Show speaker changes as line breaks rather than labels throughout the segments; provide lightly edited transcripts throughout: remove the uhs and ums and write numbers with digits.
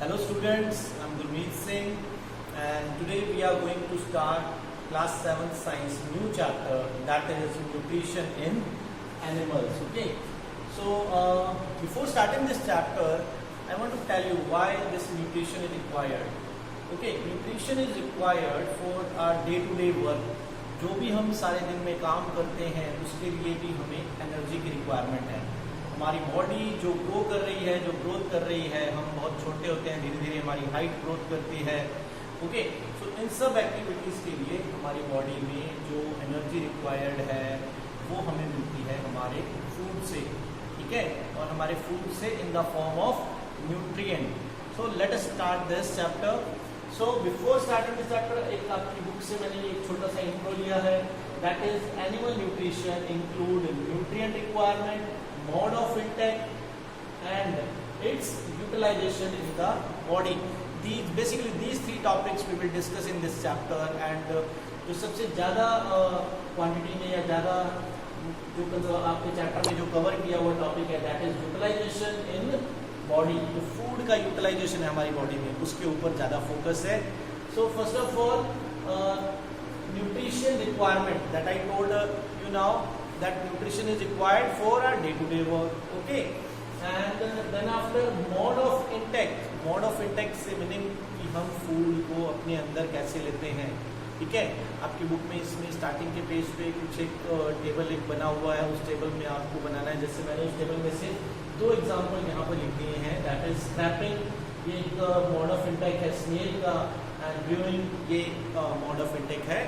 Hello students, I'm Gurmeet Singh and today we are going to start class 7th science new chapter, that is nutrition in animals. Okay, so before starting this chapter I want to tell you why this nutrition is required. Okay, nutrition is required for our day to day work. जो भी हम सारे दिन में काम करते हैं उसके लिए भी हमें एनर्जी की रिक्वायरमेंट है. हमारी बॉडी जो ग्रो कर रही है, जो ग्रोथ कर रही है, हम बहुत छोटे होते हैं, धीरे धीरे हमारी हाइट ग्रोथ करती है. ओके, सो इन सब एक्टिविटीज़ के लिए हमारी बॉडी में जो एनर्जी रिक्वायर्ड है वो हमें मिलती है हमारे फूड से. ठीक है, और हमारे फूड से in the form of nutrient. So let us start this chapter. So before starting this chapter एक आपकी बुक से मैंने एक छोटा सा इंट्रो लिया है. That is animal nutrition include nutrient requirement, mode of intake and its utilization in the body. Basically these three topics we will discuss in this chapter. And जो सबसे ज़्यादा क्वांटिटी में या ज़्यादा जो आपके चैप्टर में जो कवर किया हुआ टॉपिक है that is utilisation in body. जो फूड का यूटिलाइजेशन है हमारी बॉडी में उसके ऊपर ज़्यादा फोकस है. So first of all nutrition requirement that I told you now that nutrition is required for our day-to-day work. Okay, and then after mode of intake. Mode of intake से meaning कि हम food को अपने अंदर कैसे लेते हैं. ठीक है, आपकी बुक में इसमें स्टार्टिंग के पेज पे कुछ एक टेबल एक बना हुआ है. उस टेबल में आपको बनाना है. जैसे मैंने उस टेबल में से दो एग्जाम्पल यहाँ पर लिख दिए हैं. दैट इज स्क्रैपिंग, ये एक मोड ऑफ इंटेक है स्नेल का, एंड ब्रूइंग ये मोड ऑफ इंटेक है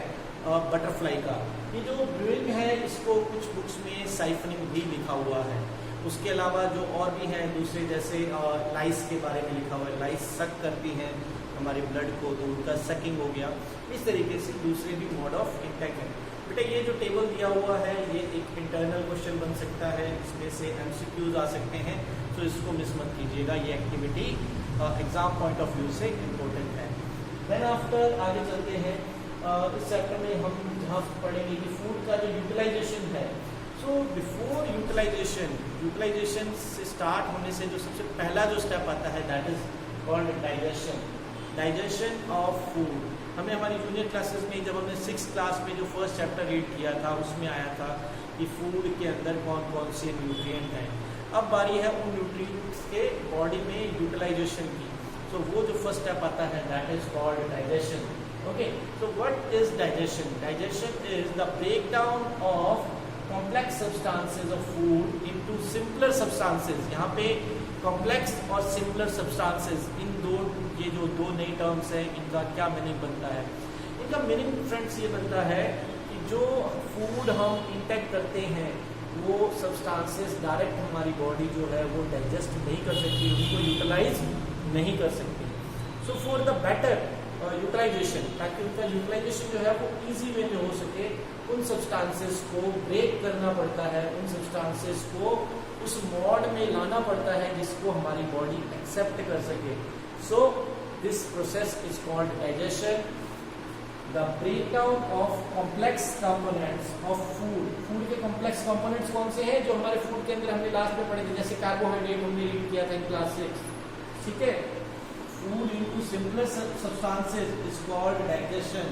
बटरफ्लाई का. ये जो ब्रूइंग है इसको कुछ बुक्स में साइफनिंग भी लिखा हुआ है. उसके अलावा जो और भी हैं दूसरे, जैसे लाइस के बारे में लिखा हुआ है. लाइस सक करती हैं हमारे ब्लड को, तो उनका सकिंग हो गया. इस तरीके से दूसरे भी मोड ऑफ इंटेक है. बेटा ये जो टेबल दिया हुआ है ये एक इंटरनल क्वेश्चन बन सकता है, इसमें से एमसीक्यूज आ सकते हैं, तो इसको मिस मत कीजिएगा. ये activity exam point of view से इम्पोर्टेंट है. देन आफ्टर आगे चलते हैं. इस चैप्टर में हम जहाँ पढ़ेंगे कि फूड का जो यूटिलाइजेशन है. सो बिफोर यूटिलाइजेशन से स्टार्ट होने से जो सबसे पहला जो स्टेप आता है that is called digestion. Digestion of food हमें हमारी जूनियर क्लासेस में जब हमने 6th क्लास में जो फर्स्ट चैप्टर रीड किया था उसमें आया था कि फूड के अंदर कौन कौन से न्यूट्रिएंट हैं. अब बारी है उन न्यूट्रिएंट्स के बॉडी में यूटिलाइजेशन की. सो वो जो फर्स्ट स्टेप आता है that is called digestion. Okay, so what is digestion? Digestion is the breakdown of complex substances of food into simpler substances. यहाँ पे complex और simpler substances इन दो, ये जो दो नई टर्म्स हैं इनका क्या मीनिंग बनता है. इनका मीनिंग फ्रेंड्स ये बनता है कि जो फूड हम इंटेक करते हैं वो सब्सटेंसेस डायरेक्ट हमारी बॉडी जो है वो डाइजेस्ट नहीं कर सकती, उनको यूटिलाइज नहीं कर सकती. So for the better utilisation, ताकि उनका यूटिलाइजेशन जो है वो इजी वे में हो सके, उन सब्सटेंसेस को ब्रेक करना पड़ता है, उन सब्सटेंसेस को उस मोड में लाना पड़ता है जिसको हमारी बॉडी एक्सेप्ट कर सके. So this process is called digestion. The breakdown of complex components of food. Food के कॉम्प्लेक्स कंपोनेंट्स कौन से हैं जो हमारे फूड के अंदर हमने लास्ट में पढ़े थे, जैसे कार्बोहाइड्रेट हमने रीड किया था इन क्लास 6. ठीक है, food into simpler substances is called digestion.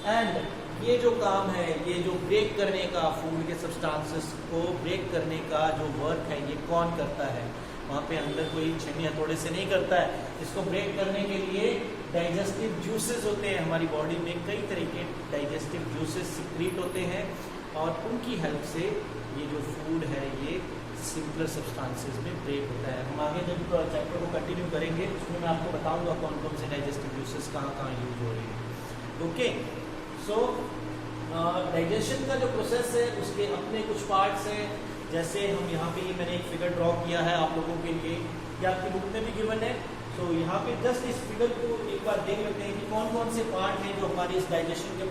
And ये जो काम है, ये जो ब्रेक करने का, फूड के सब्सटेंसेस को ब्रेक करने का जो वर्क है ये कौन करता है. वहाँ पे अंदर कोई छन्नी हथौड़े से नहीं करता है. इसको ब्रेक करने के लिए डाइजेस्टिव जूसेस होते हैं हमारी बॉडी में. कई तरह के डाइजेस्टिव जूसेस सिक्रीट होते हैं और उनकी हेल्प से ये जो फूड है ये सिंपलर सब्सटेंसेस में ब्रेक होता है. हम आगे जब चैप्टर को कंटिन्यू करेंगे उसमें मैं आपको बताऊंगा कौन कौन से डाइजेस्टिव जूसेस कहाँ कहाँ यूज हो रहे हैं. ओके, सो डाइजेशन का जो प्रोसेस है उसके अपने कुछ पार्ट्स हैं. जैसे हम यहाँ पे ये मैंने एक फिगर ड्रॉ किया है आप लोगों के लिए, ये आपकी बुक में भी गिवन है. तो यहाँ पे जस्ट इस फिगर को एक बार देख लेते हैं कि कौन कौन से पार्ट हैं जो हमारी इस डाइजेशन के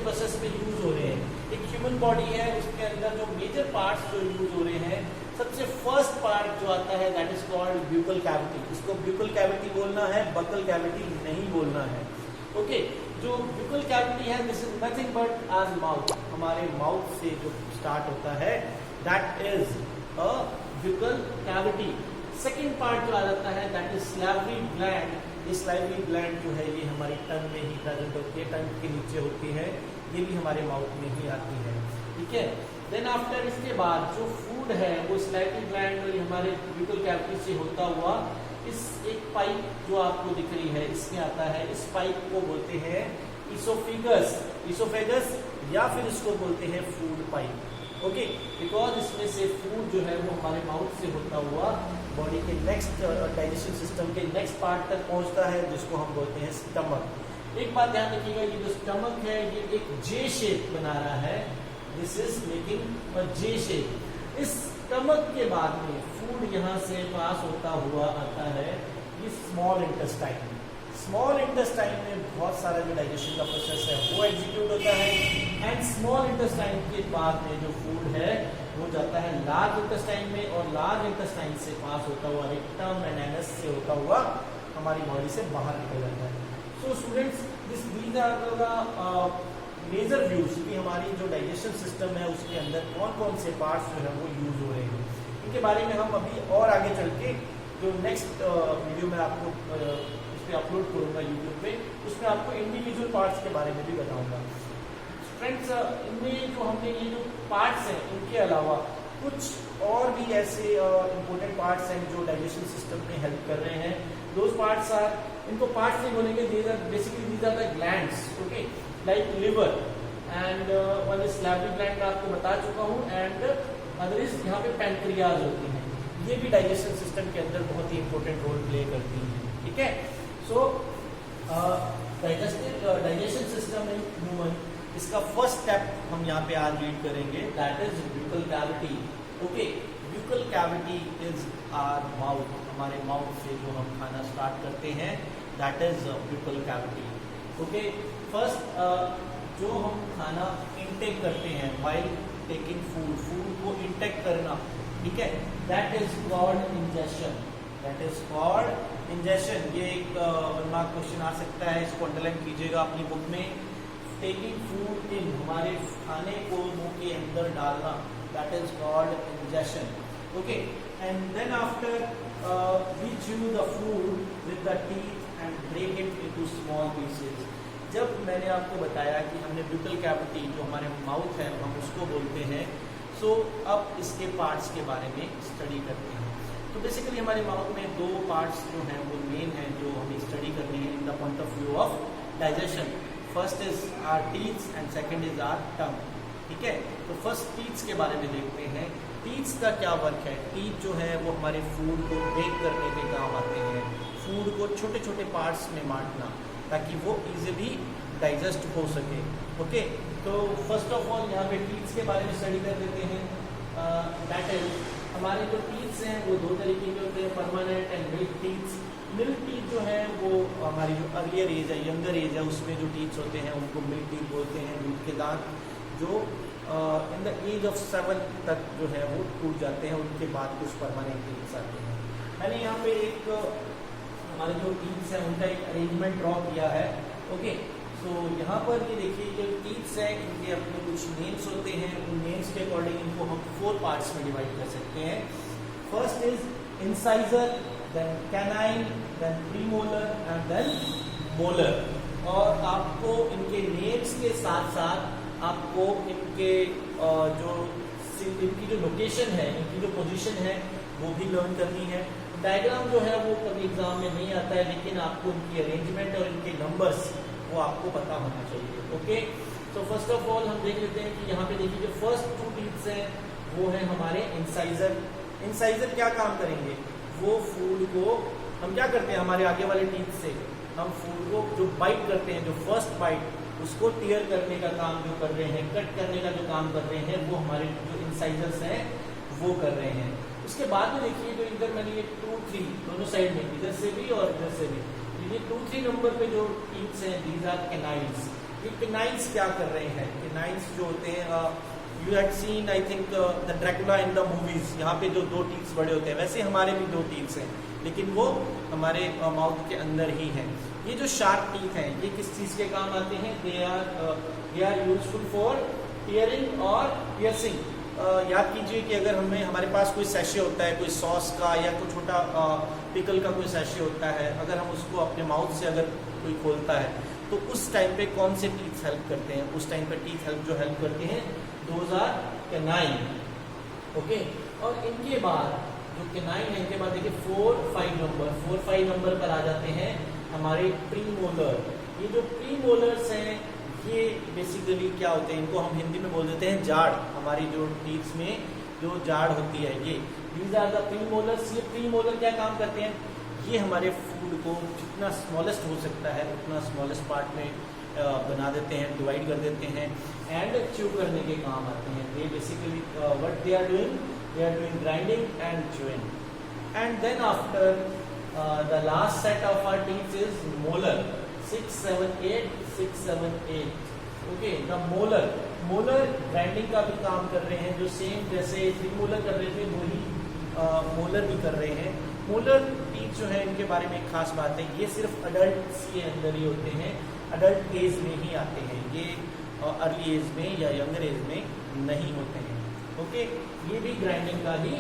प्रोसेस में यूज हो रहे हैं. एक ह्यूमन बॉडी है, उसके अंदर जो मेजर पार्ट्स जो यूज हो रहे हैं, सबसे फर्स्ट पार्ट जो आता है that is called buccal cavity. इसको ब्यूकल कैविटी बोलना है, बकल कैविटी नहीं बोलना है. ओके, जो ब्यूकल कैविटी है this is nothing but as mouth. हमारे माउथ से जो स्टार्ट होता है that is a buccal cavity. Second part जो आ जाता है दैट इज स्लाइवरी ग्लैंड। ये स्लाइवरी ग्लैंड जो है ये हमारी टंग में ही प्रेजेंट होती है, टंग के नीचे होती है, ये भी हमारे माउथ में ही आती है, ठीक है। देन आफ्टर इसके बाद जो फूड है वो स्लाइवरी ग्लैंड और हमारे ब्यूटल कैविटी से होता हुआ इस एक पाइप जो आपको दिख रही है इसमें आता है। इस पाइप को बोलते हैं इसोफेगस, इसोफेगस या फिर इसको बोलते हैं फूड पाइप, ओके। बिकॉज इसमें से फूड जो है वो हमारे माउथ से होता हुआ बॉडी के नेक्स्ट डाइजेशन सिस्टम के नेक्स्ट पार्ट तक पहुंचता है जिसको हम बोलते हैं स्टमक। एक बात ध्यान रखिएगा, ये जो स्टमक है ये एक जे शेप बना रहा है, this is making a J shape. इस स्टमक के बाद में फूड यहाँ से पास होता हुआ आता है ये स्मॉल इंटेस्टाइन। स्मॉल इंटेस्टाइन में बहुत सारा जो डाइजेशन का प्रोसेस है वो एग्जीक्यूट होता है, एंड स्मॉल इंटेस्टाइन के बाद में जो फूड है वो जाता है लार्ज इंटेस्टाइन में, और लार्ज इंटेस्टाइन से पास होता हुआ रेक्टम एंड एनस से होता हुआ हमारी बॉडी से बाहर निकल जाता है। So students, these are the major views कि हमारी जो डाइजेशन सिस्टम है उसके अंदर कौन कौन से पार्ट्स जो है वो यूज हो रहे हैं। इनके बारे में हम अभी और आगे चल के जो नेक्स्ट वीडियो में आपको उस पर अपलोड करूँगा यूट्यूब पे, उसमें आपको इंडिविजुअल पार्ट्स के बारे में भी बताऊँगा। फ्रेंड्स, इनमें जो हमने ये जो पार्ट्स हैं इनके अलावा कुछ और भी ऐसे इम्पोर्टेंट पार्ट्स हैं जो डाइजेशन सिस्टम में हेल्प कर रहे हैं। दोज पार्ट्स आर, इनको पार्ट्स नहीं बोलेंगे, these are basically these are the glands, okay, like liver and one is salivary gland मैं आपको बता चुका हूँ, एंड अदर इज यहाँ पे पैंक्रियाज होती हैं, ये भी डाइजेशन सिस्टम के अंदर बहुत ही इंपॉर्टेंट रोल प्ले करती हैं, ठीक है। So digestion system in human, इसका फर्स्ट स्टेप हम यहाँ पे आज रीड करेंगे, that is buccal cavity, okay. Buccal cavity is our mouth, हमारे माउथ से जो हम खाना स्टार्ट करते हैं that is buccal cavity, okay. First जो हम खाना इनटेक करते हैं व्हाइल टेकिंग फूड, फूड को इनटेक करना, ठीक है, that is called ingestion, that is called ingestion. ये एक 1 मार्क क्वेश्चन आ सकता है, इसको अंडरलाइन कीजिएगा अपनी बुक में। टेकिंग फूड इन, हमारे खाने को मुंह के अंदर डालना, that is called ingestion, okay. And then after we chew the food with the teeth and break it into small pieces. जब मैंने आपको बताया कि हमने ब्यूटल कैविटी जो हमारे माउथ है हम उसको बोलते हैं, सो अब इसके पार्ट्स के बारे में स्टडी करते हैं। तो बेसिकली हमारे माउथ में 2 पार्ट्स जो हैं वो मेन हैं जो हमें स्टडी करनी है in the point of view of digestion. First is our teeths and second is our tongue, ठीक है। तो फर्स्ट टीथ्स के बारे में देखते हैं। टीथ्स का क्या वर्क है? टीथ जो है वो हमारे फूड को ब्रेक करने के काम आते हैं, फूड को छोटे छोटे पार्ट्स में बांटना ताकि वो इजीली डाइजेस्ट हो सके, ओके। तो फर्स्ट ऑफ ऑल यहाँ पे टीथ्स के बारे में स्टडी कर लेते हैं। दैट इज, हमारे जो टीथ्स हैं वो 2 तरीके के होते हैं, permanent and milk teeths. Milk teeth जो है वो हमारी जो अर्लियर एज है, यंगर एज है, उसमें जो टीथ्स होते हैं उनको मिल्क टीथ बोलते हैं। दूध के दांत जो इन द एज ऑफ 7 तक जो है वो टूट जाते हैं, उनके बाद कुछ परमानेंट टीथ्स आते हैं। मैंने यहाँ पे एक हमारे जो टीथ्स हैं उनका एक अरेंजमेंट ड्रॉ किया है, ओके। तो यहाँ पर ये देखिए जो टीथ्स हैं इनके अपने कुछ नेम्स होते हैं, उन नेम्स के अकॉर्डिंग इनको हम 4 पार्ट्स में डिवाइड कर सकते हैं। First is incisor, then canine, then premolar and then molar. और आपको इनके नेम्स के साथ साथ आपको इनके इनकी जो लोकेशन है, इनकी जो पोजीशन है वो भी लर्न करनी है। डायग्राम जो है वो कभी एग्जाम में नहीं आता है, लेकिन आपको इनकी अरेंजमेंट और इनके नंबर्स वो आपको पता होना चाहिए, ओके। तो फर्स्ट ऑफ ऑल हम देख लेते हैं कि यहाँ पे देखिए जो फर्स्ट 2 टीथ्स हैं वो है हमारे इंसाइजर। इंसाइजर क्या काम करेंगे? वो फूड को हम क्या करते हैं, हमारे आगे वाले टीथ से हम फूड को जो बाइट करते हैं, जो फर्स्ट बाइट उसको टीयर करने का काम जो कर रहे हैं, कट करने का जो काम कर रहे हैं, वो हमारे जो इंसाइजर्स हैं वो कर रहे हैं। उसके बाद में देखिए जो इधर मैंने ये 2, 3 दोनों साइड में, इधर से भी और इधर से भी, ये 2, 3 नंबर पे जो टीथ्स हैं दीज आर कैनाइन्स। ये कैनाइन्स क्या कर रहे हैं? कैनाइन्स जो होते हैं, you had seen I think the Dracula in the movies, यहाँ पे जो 2 टीथ्स बड़े होते हैं, वैसे हमारे भी 2 टीथ्स हैं, लेकिन वो हमारे माउथ के अंदर ही हैं। ये जो शार्प टीथ हैं ये किस चीज़ के काम आते हैं? They are useful for tearing और पियर्सिंग, याद कीजिए कि अगर हमारे पास कोई सैशे होता है, कोई सॉस का या कोई छोटा पिकल का कोई सैशे होता है, अगर हम उसको अपने माउथ से अगर कोई खोलता है तो उस टाइम पे कौन से टीथ हेल्प करते हैं? उस टाइम पे टीथ हेल्प जो हेल्प करते हैं, दोज आर कैनाइन। ओके, और इनके बाद जो कैनाइन है, इनके बाद देखिए 4-5 नंबर पर आ जाते हैं हमारे प्रीमोलर। ये जो प्रीमोलर्स हैं ये बेसिकली क्या होते हैं, इनको हम हिंदी में बोल देते हैं जाड़। हमारी जो टीथ में जो जाड़ होती है ये दीज आर द प्रीमोलर्स। ये प्रीमोलर क्या काम करते हैं? ये हमारे फूड को जितना स्मॉलेस्ट हो सकता है उतना स्मॉलेस्ट पार्ट में बना देते हैं, डिवाइड कर देते हैं एंड च्यू करने के काम आते हैं। They basically what they are doing grinding and chewing. And then after the last set of our teeth is molar, 6, 7, 8। Okay, the molar grinding का भी काम कर रहे हैं, जो सेम जैसे प्रीमोलर कर रहे थे वही मोलर भी कर रहे हैं। मोलर टीथ जो है इनके बारे में एक खास बात है, ये सिर्फ अडल्ट के अंदर ही होते हैं, अडल्ट एज में ही आते हैं, ये अर्ली एज में या यंगर एज में नहीं होते हैं। ओके, ये भी ग्राइंडिंग का ही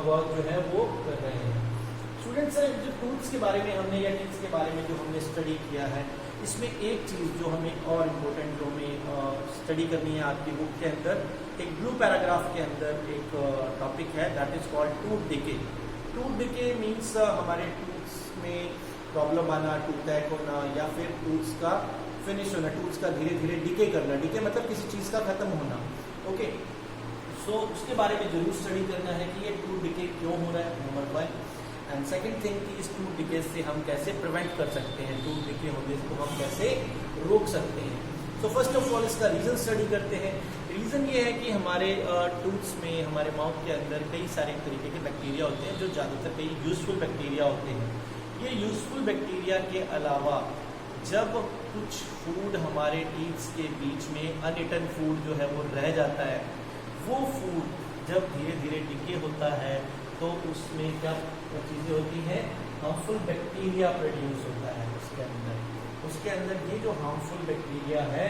वर्क जो है वो कर रहे हैं। स्टूडेंट्स, जो टूल्स के बारे में हमने या टीथ्स के बारे में जो हमने स्टडी किया है, इसमें एक चीज़ जो हमें और इम्पोर्टेंट जो हमें स्टडी करनी है आपकी बुक के अंदर, एक ब्लू पैराग्राफ के अंदर एक टॉपिक है that is called tooth decay. Tooth decay means हमारे टूथ्स में प्रॉब्लम आना, टूथैक होना या फिर टूथ्स का फिनिश होना, टूथ्स का धीरे धीरे डिके करना। डिके मतलब किसी चीज़ का खत्म होना। ओके, सो उसके बारे में जरूर स्टडी करना है कि ये टूथ डिके क्यों हो रहा है, नंबर 1। एंड सेकेंड थिंग कि इस टूथ डिके से हम कैसे प्रिवेंट कर सकते हैं, टूथ डिके होने को हम कैसे रोक सकते हैं। तो फर्स्ट ऑफ ऑल इसका रीज़न स्टडी करते हैं। रीज़न ये है कि हमारे टूथ्स में, हमारे माउथ के अंदर कई सारे तरीके के बैक्टीरिया होते हैं जो ज़्यादातर कई यूज़फुल बैक्टीरिया होते हैं। ये यूज़फुल बैक्टीरिया के अलावा जब कुछ फूड हमारे टीथ्स के बीच में अनइटन फूड जो है वो रह जाता है, वो फूड जब धीरे धीरे डिके होता है तो उसमें क्या चीज़ें होती हैं, हार्मफुल बैक्टीरिया प्रोड्यूस होता है उसके अंदर ये जो हार्मफुल बैक्टीरिया है,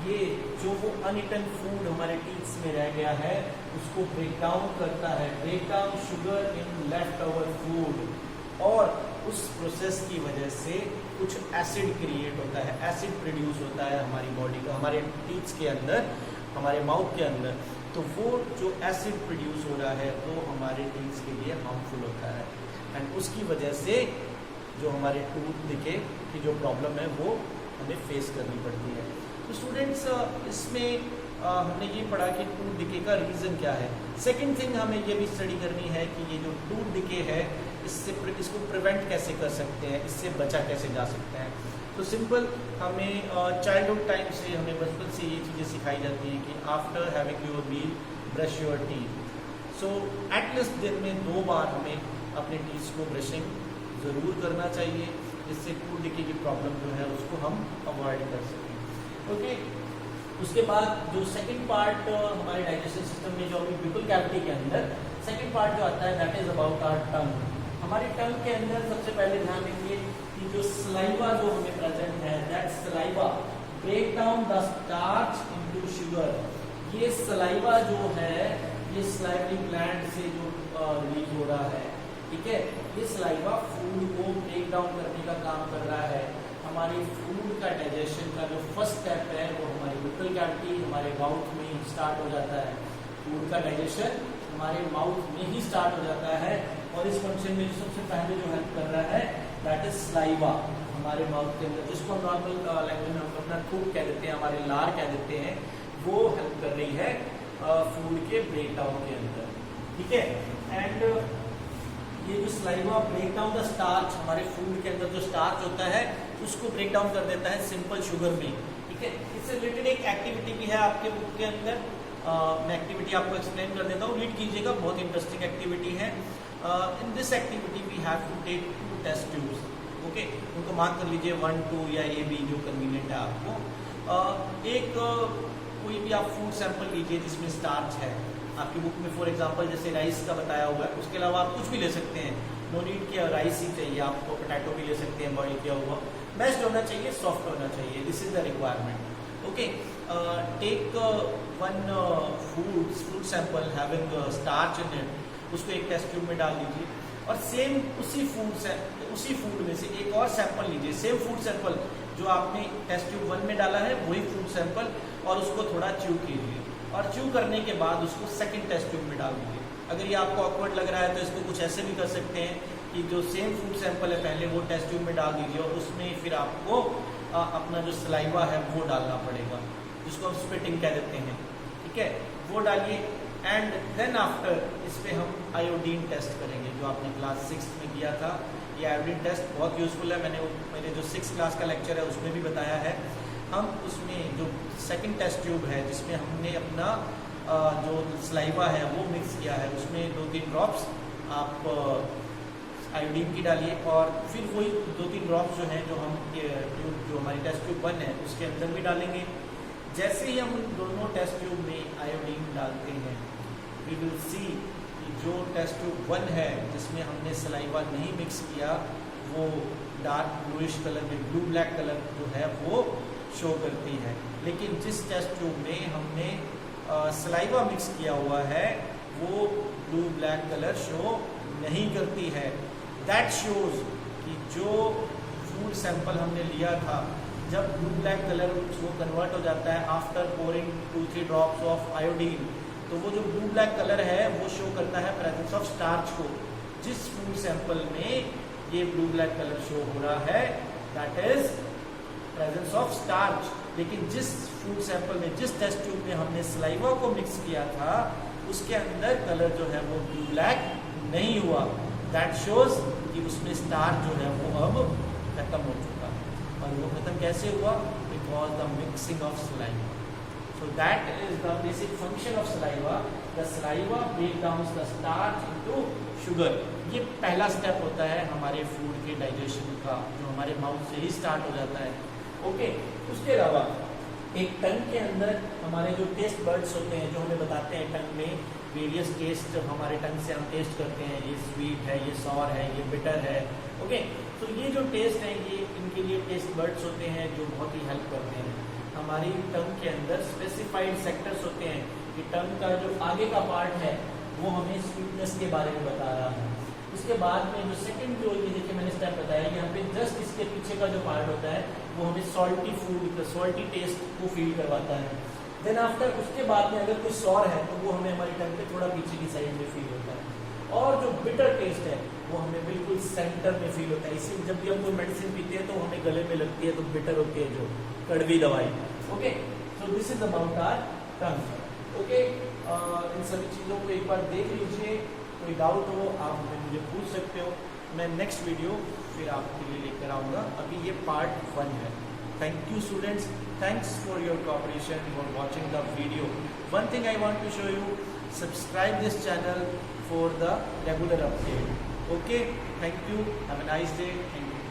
ये जो वो अनइटन फूड हमारे टीथ्स में रह गया है उसको ब्रेक डाउन करता है, break down sugar in left over food, और उस प्रोसेस की वजह से कुछ एसिड क्रिएट होता है, एसिड प्रोड्यूस होता है हमारी बॉडी का, हमारे टीथ्स के अंदर, हमारे माउथ के अंदर। तो वो जो एसिड प्रोड्यूस हो रहा है तो हमारे टीथ्स के लिए हार्मफुल होता है एंड उसकी वजह से जो हमारे टूथ डिके की जो प्रॉब्लम है वो हमें फेस करनी पड़ती है। तो स्टूडेंट्स, इसमें हमने ये पढ़ा कि टूथ डिके का रीज़न क्या है। सेकंड थिंग हमें ये भी स्टडी करनी है कि ये जो टूथ डिके है इसको प्रिवेंट कैसे कर सकते हैं, इससे बचा कैसे जा सकता है। तो सिंपल, हमें चाइल्डहुड टाइम से, हमें बचपन से ये चीज़ें सिखाई जाती हैं कि after having your meal brush your teeth. So at least दिन में 2 बार हमें अपने टीथ को ब्रशिंग ज़रूर करना चाहिए, जिससे टूथ डिके की प्रॉब्लम जो है उसको हम अवॉइड कर सकें। ओके, उसके बाद जो सेकंड पार्ट हमारे डाइजेशन सिस्टम में जो अभी बिल्कुल कैविटी के अंदर सेकंड पार्ट जो आता है that is about our tongue. हमारे टंग के अंदर सबसे पहले ध्यान रखिए कि जो सलाइवा जो हमें प्रेजेंट है, that saliva break down the starch into sugar. ये सलाइवा जो है ये सलाइवरी ग्लैंड से जो रिलीज हो रहा है, ठीक है, ये सलाइवा फूड को ब्रेक डाउन करने का काम कर रहा है। हमारी फूड का डाइजेशन का जो फर्स्ट स्टेप है वो हमारी बिल्कुल कैविटी, हमारे माउथ में ही स्टार्ट हो जाता है। फूड का डाइजेशन हमारे माउथ में ही स्टार्ट हो जाता है और इस फंक्शन में सबसे पहले जो हेल्प कर रहा है दैट इज सलाइवा हमारे माउथ के अंदर, जिसको हम नॉर्मल लैंग्वेज में हम अपना थूक कह देते हैं, हमारे लार कह देते हैं, वो हेल्प कर रही है फूड के ब्रेक डाउन के अंदर, ठीक है। एंड ये जो saliva break down the starch, हमारे फूड के अंदर जो स्टार्च होता है उसको ब्रेक डाउन कर देता है सिंपल शुगर में, ठीक है। इससे रिलेटेड एक एक्टिविटी भी है आपके बुक के अंदर, मैं एक्टिविटी आपको एक्सप्लेन कर देता हूँ, रीड कीजिएगा, बहुत इंटरेस्टिंग एक्टिविटी है। In this activity we have to take 2 test tubes, okay, उनको मार्क कर लीजिए 1, 2 या ए बी जो कन्वीनियंट है आपको। एक कोई भी आप फूड सैंपल लीजिए जिसमें स्टार्च है, आपकी बुक में फॉर एग्जांपल जैसे राइस का बताया हुआ है, उसके अलावा आप कुछ भी ले सकते हैं, नो नीड कि राइस ही चाहिए आपको, पोटैटो भी ले सकते हैं बॉईल किया हुआ, मैश्ड होना चाहिए, सॉफ्ट होना चाहिए, this is the requirement, Okay, take one fruit sample having starch in it, उसको एक टेस्ट ट्यूब में डाल दीजिए और सेम उसी फूड में से एक और सैंपल लीजिए, सेम फूड सैंपल जो आपने टेस्ट ट्यूब 1 में डाला है वही फूड सैंपल, और उसको थोड़ा च्यू कीजिए और च्यू करने के बाद उसको सेकंड टेस्ट ट्यूब में डाल दीजिए। अगर ये आपको ऑकवर्ड लग रहा है तो इसको कुछ ऐसे भी कर सकते हैं कि जो सेम फूड सैंपल है पहले वो टेस्ट ट्यूब में डाल दीजिए और उसमें फिर आपको अपना जो सलाइवा है वो डालना पड़ेगा, जिसको हम स्पिटिंग कह देते हैं, ठीक है, वो डालिए। एंड देन आफ्टर इस पे हम आयोडीन टेस्ट करेंगे जो आपने क्लास 6 में किया था। ये आयोडीन टेस्ट बहुत यूज़फुल है, मेरे जो 6 क्लास का लेक्चर है उसमें भी बताया है। हम उसमें जो सेकंड टेस्ट ट्यूब है जिसमें हमने अपना जो सलाइवा है वो मिक्स किया है, उसमें 2-3 ड्रॉप्स आप आयोडीन की डालिए और फिर वही 2-3 ड्रॉप्स जो हैं जो हम ट्यूब जो हमारी टेस्ट ट्यूब 1 है उसके अंदर भी डालेंगे। जैसे ही हम दोनों टेस्ट ट्यूब में आयोडीन डालते हैं, वी विल सी कि जो टेस्ट ट्यूब 1 है जिसमें हमने सलाइवा नहीं मिक्स किया वो डार्क ब्लूइश कलर में, ब्लू ब्लैक कलर जो है वो शो करती है, लेकिन जिस टेस्ट ट्यूब में हमने सलाइवा मिक्स किया हुआ है वो ब्लू ब्लैक कलर शो नहीं करती है। दैट शोज कि जो फूड सैंपल हमने लिया था जब ब्लू ब्लैक कलर वो कन्वर्ट हो जाता है after pouring 2-3 drops of iodine, तो वो जो ब्लू ब्लैक कलर है वो शो करता है प्रेजेंस ऑफ स्टार्च को। जिस फूड सैंपल में ये ब्लू ब्लैक कलर शो हो रहा है that is presence of starch, लेकिन जिस फूड सैंपल में, जिस टेस्ट ट्यूब में हमने सलाइवा को मिक्स किया था उसके अंदर कलर जो है वो ब्लू ब्लैक नहीं हुआ। दैट शोज कि उसमें स्टार्च जो है वो अब खत्म हो चुका है, और वो खत्म कैसे हुआ? Because the mixing of saliva. So that is the basic function of saliva. The saliva break down the starch into sugar. ये पहला स्टेप होता है हमारे फूड के डाइजेशन का, जो हमारे माउथ से ही स्टार्ट हो जाता है। ओके, उसके अलावा एक टंग के अंदर हमारे जो टेस्ट बर्ड्स होते हैं जो हमें बताते हैं टंग में वेरियस टेस्ट, हमारे टंग से हम टेस्ट करते हैं, ये स्वीट है, ये सॉर है, ये बिटर है। ओके, तो ये जो टेस्ट है ये इनके लिए टेस्ट बर्ड्स होते हैं जो बहुत ही हेल्प करते हैं। हमारी टंग के अंदर स्पेसिफाइड सेक्टर्स होते हैं कि टंग का जो आगे का पार्ट है वो हमें स्वीटनेस के बारे में बता रहा है। उसके बाद में जो सेकंड जो ये देखिए मैंने स्टेप बताया, यहाँ पे जस्ट इसके पीछे का जो पार्ट होता है वो हमें सॉल्टी फूड, सॉल्टी टेस्ट को फील करवाता है। देन आफ्टर उसके बाद में अगर कोई सॉर है तो वो हमें हमारी टंग पे थोड़ा पीछे की साइड में फील होता है, और जो बिटर टेस्ट है वो हमें बिल्कुल सेंटर में फील होता है। इसी जब भी हम कोई मेडिसिन पीते हैं तो हमें गले में लगती है तो बिटर होती है जो कड़वी दवाई। Okay, so this is about our tongue. Okay, इन सभी चीज़ों को एक बार देख लीजिए, कोई डाउट हो आप मुझे पूछ सकते हो, मैं नेक्स्ट वीडियो फिर आपके लिए लेकर आऊँगा। अभी ये पार्ट 1 है। Thank you students, thanks for your cooperation, for watching the video. One thing I want to show you, subscribe this channel for the regular update. Okay, thank you, have a nice day, thank you.